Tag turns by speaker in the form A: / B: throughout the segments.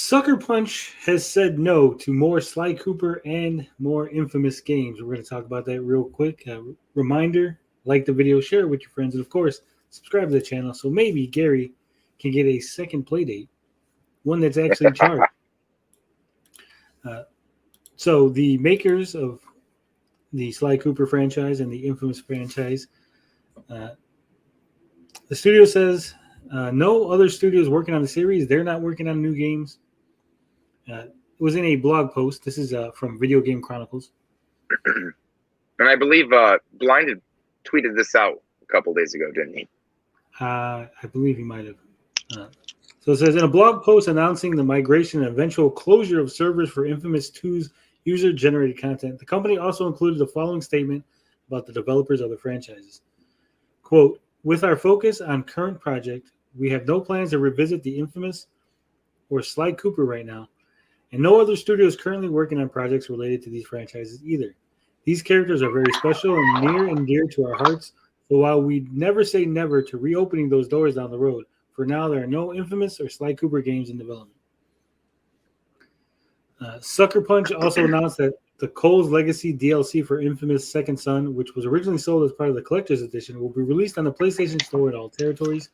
A: Sucker Punch has said no to more Sly Cooper and more Infamous games. We're going to talk about that real quick. Reminder, like the video, share it with your friends, and of course, subscribe to the channel so maybe Gary can get a second play date, one that's actually charged. So the makers of the Sly Cooper franchise and the Infamous franchise, the studio says no other studios working on the series. They're not working on new games. It was in a blog post. This is from Video Game Chronicles.
B: And I believe Blinded tweeted this out a couple days ago, didn't he?
A: I believe he might have. So it says, in a blog post announcing the migration and eventual closure of servers for Infamous 2's user-generated content, the company also included the following statement about the developers of the franchises. Quote, with our focus on current project, we have no plans to revisit the Infamous or Sly Cooper right now, and no other studio is currently working on projects related to these franchises either. These characters are very special and near and dear to our hearts, so while we never say never to reopening those doors down the road, for now there are no Infamous or Sly Cooper games in development. Sucker Punch also announced that the Cole's Legacy DLC for Infamous Second Son, which was originally sold as part of the Collector's Edition, will be released on the PlayStation Store in all territories.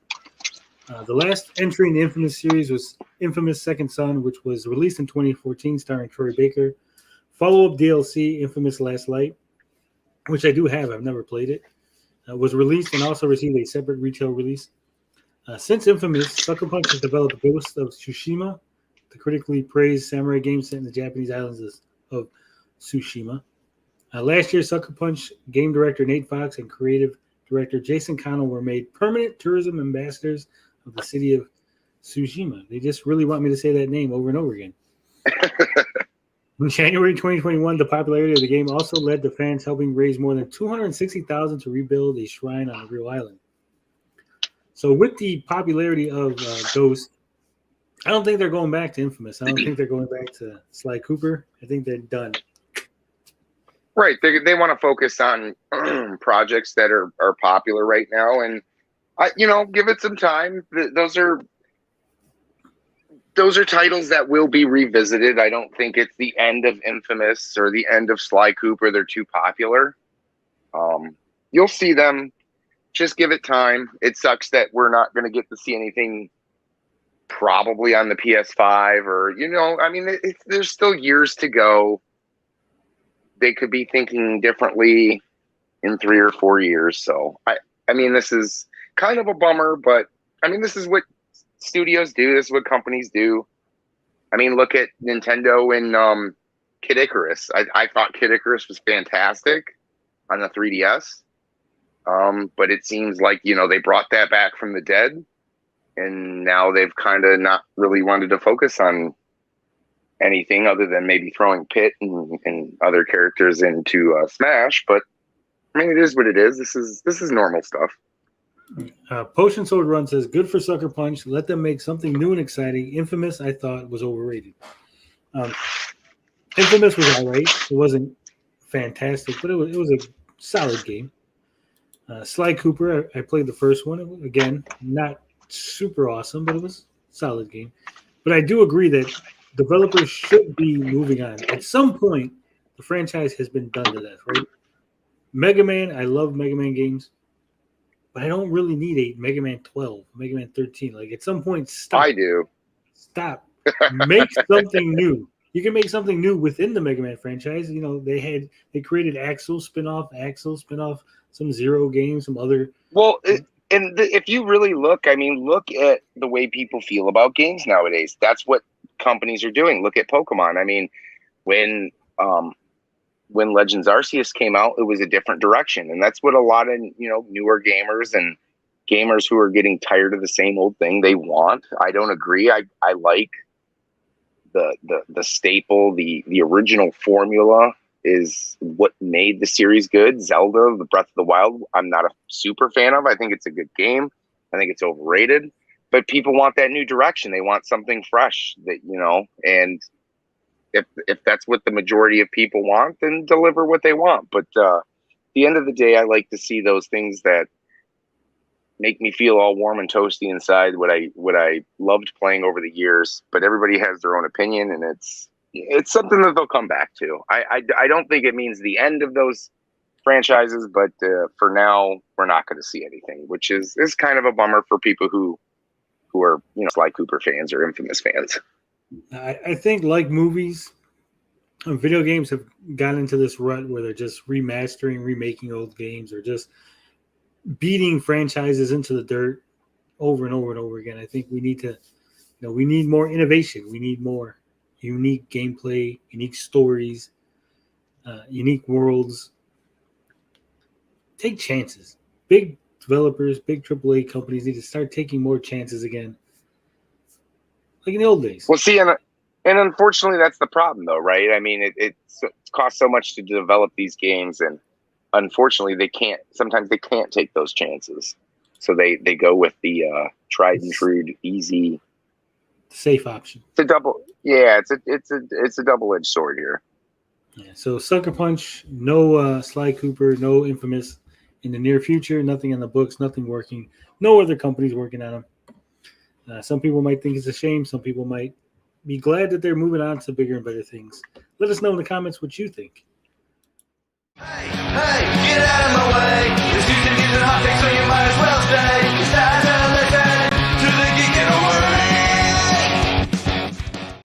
A: The last entry in the Infamous series was Infamous Second Son, which was released in 2014, starring Troy Baker. Follow-up DLC, Infamous Last Light, which I do have. I've never played it. Was released and also received a separate retail release. Since Infamous, Sucker Punch has developed Ghost of Tsushima, the critically praised samurai game set in the Japanese islands of Tsushima. Last year, Sucker Punch game director Nate Fox and creative director Jason Connell were made permanent tourism ambassadors of the city of Tsushima. They just really want me to say that name over and over again. In January 2021, the popularity of the game also led to fans helping raise more than $260,000 to rebuild a shrine on a real island. So with the popularity of Ghost, I don't think they're going back to Infamous. I don't think they're going back to Sly Cooper. I think they're done.
B: Right. They want to focus on projects that are popular right now, and give it some time. Those are titles that will be revisited. I don't think it's the end of Infamous or the end of Sly Cooper. They're too popular. You'll see them. Just give it time. It sucks that we're not going to get to see anything probably on the PS5 or, there's still years to go. They could be thinking differently in 3 or 4 years. So, this is kind of a bummer, but, this is what studios do. This is what companies do. Look at Nintendo and Kid Icarus. I thought Kid Icarus was fantastic on the 3DS. But it seems like, they brought that back from the dead, and now they've kind of not really wanted to focus on anything other than maybe throwing Pit and other characters into Smash. But it is what it is. This is normal stuff.
A: Potion Sword Run says, good for Sucker Punch. Let them make something new and exciting. Infamous, I thought, was overrated. Infamous was all right. It wasn't fantastic, but it was a solid game. Sly Cooper, I played the first one. Again, not super awesome, but it was a solid game. But I do agree that developers should be moving on. At some point, the franchise has been done to death, right? Mega Man, I love Mega Man games, but I don't really need a Mega Man 12, Mega Man 13. Like, at some point, stop.
B: I do.
A: Stop. Make something new. You can make something new within the Mega Man franchise. They created Axel spin-off, some Zero games, some other.
B: Well, if you really look, look at the way people feel about games nowadays. That's what companies are doing. Look at Pokemon. When Legends Arceus came out, it was a different direction, and that's what a lot of newer gamers and gamers who are getting tired of the same old thing they want. I don't agree. I like the staple, the original formula is what made the series good. Zelda, the Breath of the Wild, I'm not a super fan of. I think it's a good game. I think it's overrated. But people want that new direction. They want something fresh and if that's what the majority of people want, then deliver what they want. But at the end of the day, I like to see those things that make me feel all warm and toasty inside, what I loved playing over the years. But everybody has their own opinion, and it's something that they'll come back to. I don't think it means the end of those franchises, but for now, we're not going to see anything, which is kind of a bummer for people who are, Sly Cooper fans or Infamous fans.
A: I think, like movies, video games have gotten into this rut where they're just remastering, remaking old games, or just beating franchises into the dirt over and over and over again. I think we need to, we need more innovation. We need more unique gameplay, unique stories, unique worlds. Take chances. Big developers, big AAA companies need to start taking more chances again, like in the old days.
B: Well, see, and unfortunately, that's the problem, though, right? I mean, it costs so much to develop these games, and unfortunately, sometimes they can't take those chances. So they go with the tried and true, easy,
A: safe option.
B: It's a double-edged sword here.
A: Yeah. So Sucker Punch, no Sly Cooper, no Infamous in the near future. Nothing on the books, nothing working. No other companies working on them. Some people might think it's a shame. Some people might be glad that they're moving on to bigger and better things. Let us know in the comments what you think.
C: Hey, get out of my